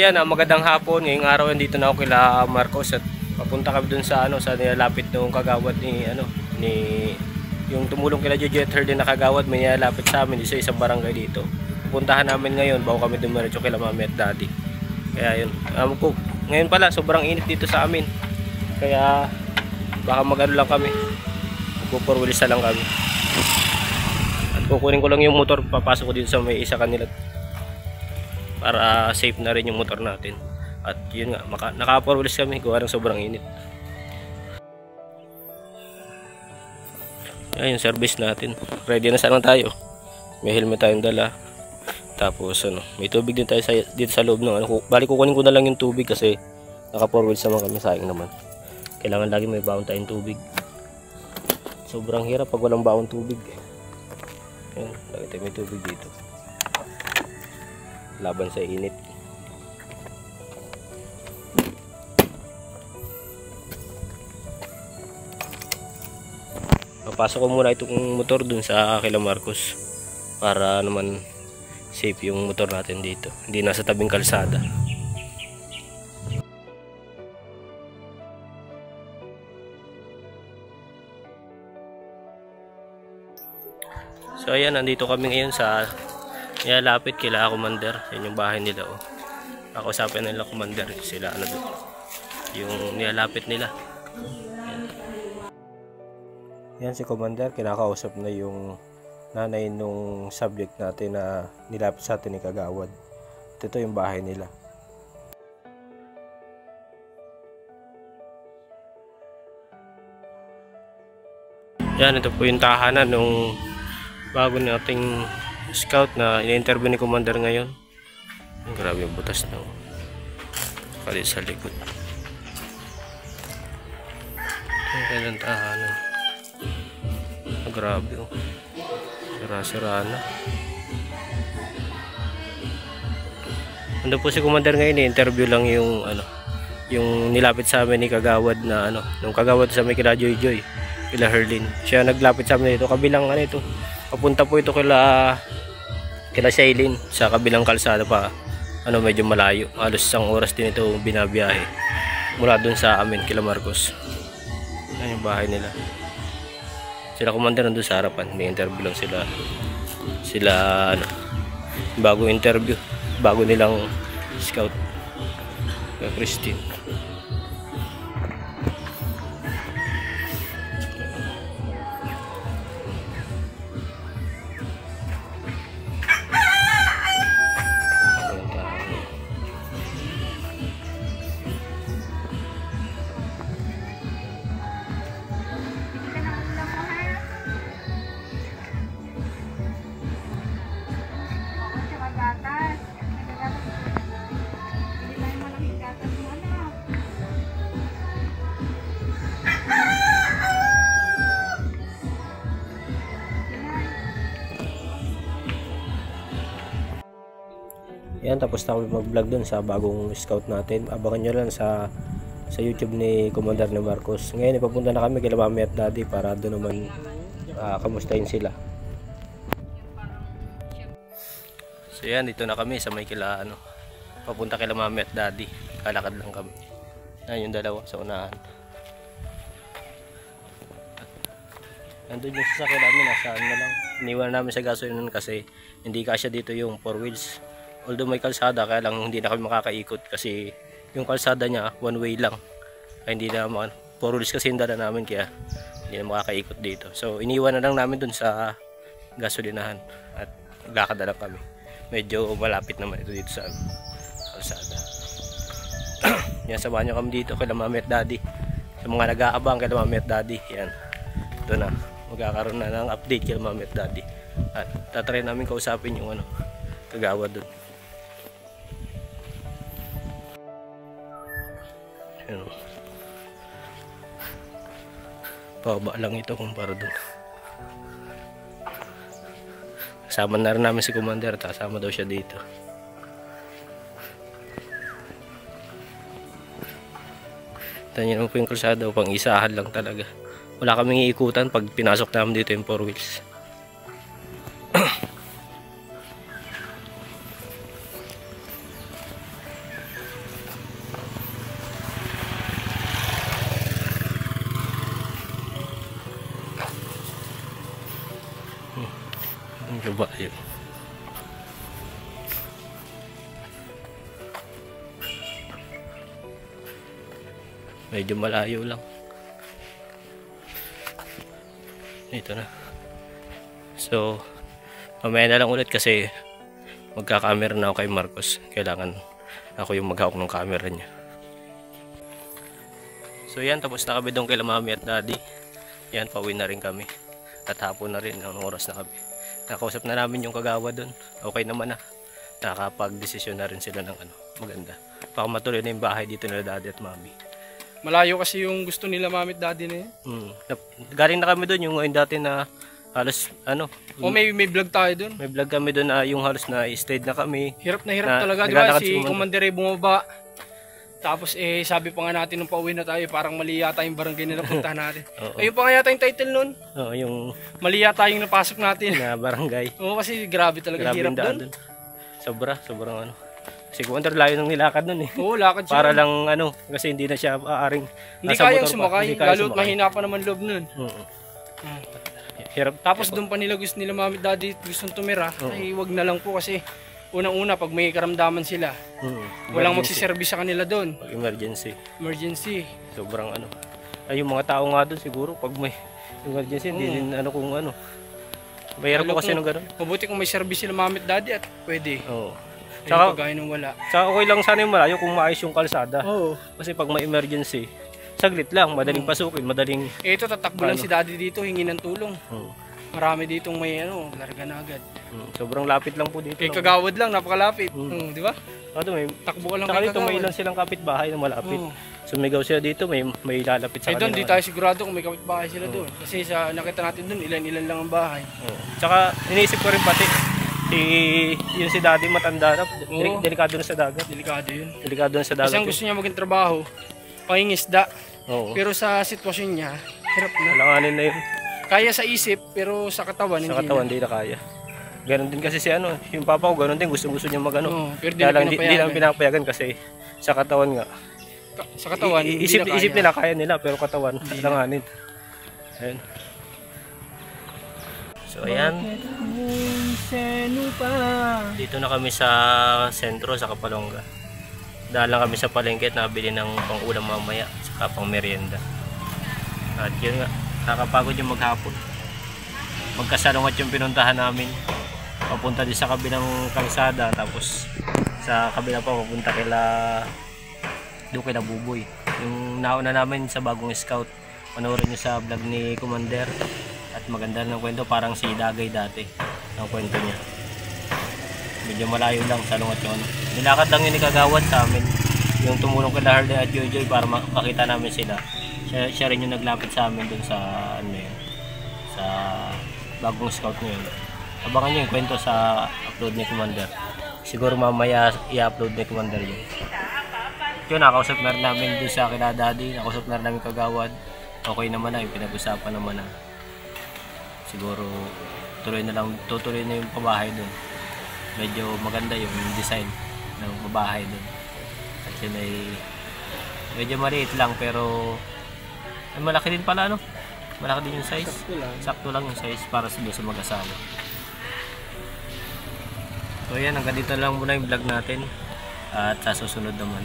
ayan, magandang hapon. Ngayong araw dito na ako kila Marcos at papunta kami dun sa sa nilalapit ng kagawad ni yung tumulong kila Jojet Herd na kagawad, may nilalapit sa amin sa isang barangay dito. Pupuntahan namin ngayon bago kami dumiretso kila Mami at Daddy. Kaya yun. Ngayon pala sobrang init dito sa amin. Kaya baka mag-ano lang kami. Magpo-4 wheels lang kami. At kukunin ko lang yung motor, papasok ko dito sa may isa kanila para safe na rin yung motor natin. At yun nga, naka-4 wheels kami gawa ng sobrang init. Ayan yung service natin. Ready na sana tayo. May helmet tayong dala. Tapos may tubig din tayo dito sa loob ng bali kukunin ko na lang yung tubig kasi naka-4 wheels naman kami, sayang naman. Kailangan lagi may baon tayong tubig. Sobrang hirap pag walang baon tubig. Ayan, lagi tayo may tubig dito. Laban sa init. Papasok ko muna itong motor dun sa kila Marcos para naman safe yung motor natin dito, hindi nasa tabing kalsada. So ayan, nandito kami ngayon sa nilalapit kila Commander. Yan yung bahay nila. Nakausapin nila Commander sila doon, yung nilalapit nila. Yan si Commander, kinakausap na yung nanay nung subject natin na nilapit sa atin ni kagawad. At ito yung bahay nila. Yan, ito po yung tahanan nung bago nating scout na in-interview ni Commander ngayon. Grabe yung butas na kalit sa likod. Ang kailang tahanan. Grabe sira-sira na. Ando po si Commander ngayon, interview lang yung yung nilapit sa amin ni kagawad na nung kagawad sa may kila Joy kila Herlin. Siya naglapit sa amin dito kabilang ito. Papunta po ito kila Shailene sa kabilang kalsada pa. Medyo malayo. Halos 1 oras din ito binabiyahe mula dun sa amin kila Marcos. Yan yung bahay nila. Sila Commander nandun sa harapan, may interview lang sila bago interview, bago nilang scout kay Christine. Yan, tapos na kami mag-vlog dun sa bagong scout natin. Abangan nyo lang sa YouTube ni Commander ni Marcos. Ngayon ipapunta na kami kila Mami at Daddy para doon naman kamustahin sila. So yan, dito na kami sa may kila papunta kila Mami at Daddy. Kalakad lang kami. Yan yung dalawa sa unahan. Nandun yung sasakyan namin, nasaan na lang. Iniwan namin sa gasolinahan kasi hindi kasya dito yung 4 wheels. Although may kalsada, kaya lang hindi na kami makakaikot kasi yung kalsada niya one way lang. Kaya hindi na 4 wheels kasi yung dala namin, kaya hindi na makakaikot dito. So iniwan na lang namin dun sa gasolinahan at maglakad na lang kami. Medyo malapit naman ito dito sa kalsada. Yan, samahan nyo kami dito kay Mami at Daddy. Sa mga nag-aabang kay Mami at Daddy, yan. Ito na, magkakaroon na ng update kay Mami at Daddy. At tatry namin kausapin yung kagawad dun. Pababa lang ito kumpara dun. Kasama na rin namin si Commander, kasama daw siya dito. Tanyan mo po yung kalsada, pang isahan lang talaga. Wala kaming iikutan pag pinasok namin dito yung 4 wheels. Ang kabayo. Medyo malayo lang. Ito na. So, mamaya na lang ulit kasi magka-camera na ako kay Marcos. Kailangan ako yung maghawak ng camera niya. So yan, tapos na kami doon kay Mami at Daddy. Yan, pauwi na rin kami. At hapon na rin, ang oras na kami. Nakausap na namin yung kagawa doon. Okay naman na. Nakakapag-desisyon na rin sila ng maganda. Baka matuloy na yung bahay dito nila Daddy at Mami. Malayo kasi yung gusto nila Mami at Daddy na yun. Galing na kami doon, yung dati na halos may vlog tayo doon. May vlog kami doon na yung halos na stayed na kami. Hirap na hirap talaga, di ba? Si Commander ay bumaba. Tapos sabi pa nga natin nung pauwi na tayo, parang mali yata yung barangay na napuntahan natin. Ayun pa nga yata yung title nun. Oo, yung mali yata yung napasok natin. Na barangay. Oo, kasi grabe talaga, hirap doon. Sobrang Si Commander layo ng nilakad nun eh. Oo, lakad siya. Para lang kasi hindi na siya aaring. Hindi kayang sumakay, lalo't mahina pa naman loob nun. Hirap. Tapos doon pa gusto nila Mami at Daddy gustong tumira, ay wag na lang po kasi unang-una pag may karamdaman sila, walang magsiservice sa kanila doon. Pag emergency. Sobrang Ay yung mga tao nga doon siguro pag may emergency, hindi din kung Mahirap po kasi nung gano'n. Mabuti kung may service sila Mami at Daddy at pwede. Oo. Tsaka pagkain ng wala. Tsaka okay lang sana yung malayo kung maayos yung kalsada. Oo. Kasi pag may emergency, saglit lang, madaling pasukin, madaling... Ito, tatakbo lang si Daddy dito, hingi ng tulong. Marami ditong may larga na agad. Sobrang lapit lang po dito. Kagawad lang, napakalapit. Di ba? Takbo ka lang kay Kagawad. May ilan silang kapitbahay na malapit. Sumigaw sila dito, may lalapit sa kanila. Doon, di tayo sigurado kung may kapitbahay sila doon. Kasi sa nakita natin doon, ilan-ilan lang ang bahay. Tsaka iniisip ko rin pati, si Daddy matanda na, delikado na sa dagat. Delikado yun. Delikado na sa dagat. Kasi ang gusto niya maging trabaho, pangingisda. Oo. Pero sa sitwasyon niya, hirap na. Alanganin na yun. Kaya sa isip, pero sa katawan, hindi na kaya. Ganon din kasi yung papa ko, ganon din, gusto niya pero hindi lang pinapayagan kasi sa katawan nga. Sa katawan, isip nila, kaya nila, pero katawan, alanganin. Ayun. So ayan. Dito na kami sa sentro, sa Kapalonga. Dahil lang kami sa palengke at nabili ng pang-ulam mamaya, saka pang merienda. At yun nga, nakakapagod yung maghapon. Magkasalungat yung pinuntahan namin. Papunta din sa kabilang kalsada, tapos sa kabila pa papunta doon kila Buboy. Yung nauna namin sa Bagong Scout. Panoorin nyo sa vlog ni Commander. At maganda ng kwento, parang si Dagay dati ang kwento niya. Medyo malayo lang, salungat yung nilakad lang yung Kagawad sa amin. Yung tumulong kila Harley at Joy para makita namin sila. Siya rin yung naglapit sa amin dun sa sa Bagong Scout ngayon. Abangan nyo yung kwento sa upload ni Commander. Siguro mamaya i-upload ni Commander yun. Yun, nakausap na rin namin dun sa kila Daddy. Nakausap na rin namin Kagawad. Okay naman na, yung pinag-usapan naman na. Siguro tutuloy na yung pabahay dun. Medyo maganda yung design ng pabahay dun. At yun ay medyo maliit lang pero ay malaki din pala malaki din yung size. Sakto lang yung size para sa mag-asawa. So yan, hanggang dito lang muna yung vlog natin. At sa susunod naman